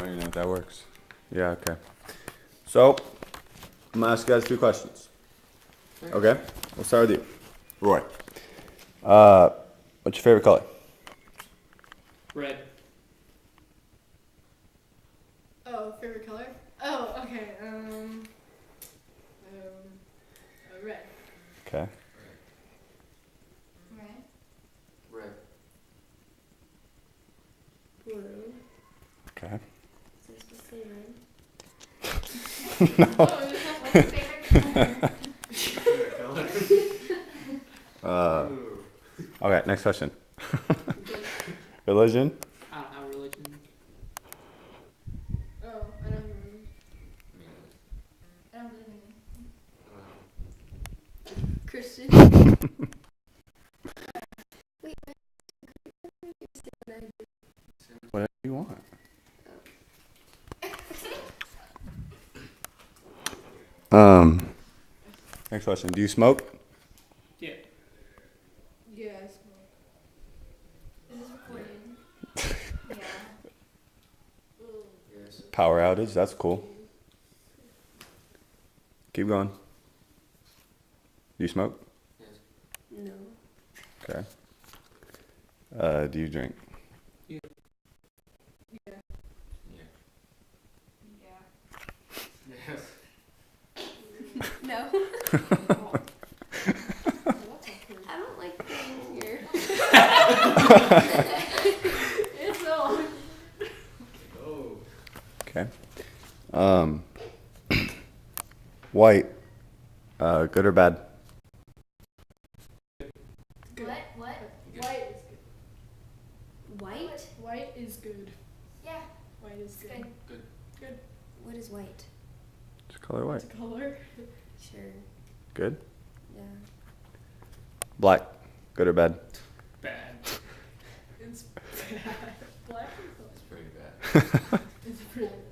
don't even know if that works. Yeah, okay. So, I'm gonna ask you guys 2 questions. Okay? We'll start with you. Roy. What's your favorite color? Red. Oh, favorite color? Oh, okay. Red. Okay. Red. Red. Blue. Okay. So it's supposed to say red. No. Oh, there's not one favorite color. Okay, next question. Religion? I don't have a religion. Oh, I don't believe. I don't believe in it. Christian. Wait, Whatever you want. Next question. Do you smoke? Yeah. yeah, I smoke. Is this recorded? Yeah. Yes. Power outage, that's cool. Keep going. Do you smoke? Yes. No. Okay. Do you drink? Yeah. Yeah. Yeah. Yes. No. I don't like being here. It's so. Oh. Okay. White. Good or bad? Good. What? Good. White is good. White? White is good. Yeah, White is it's good. good. Good. What is white? Just color white. It's a color. Sure. Good. Yeah. Black. Good or bad? Bad. It's bad. Black is It's pretty bad. it's pretty bad.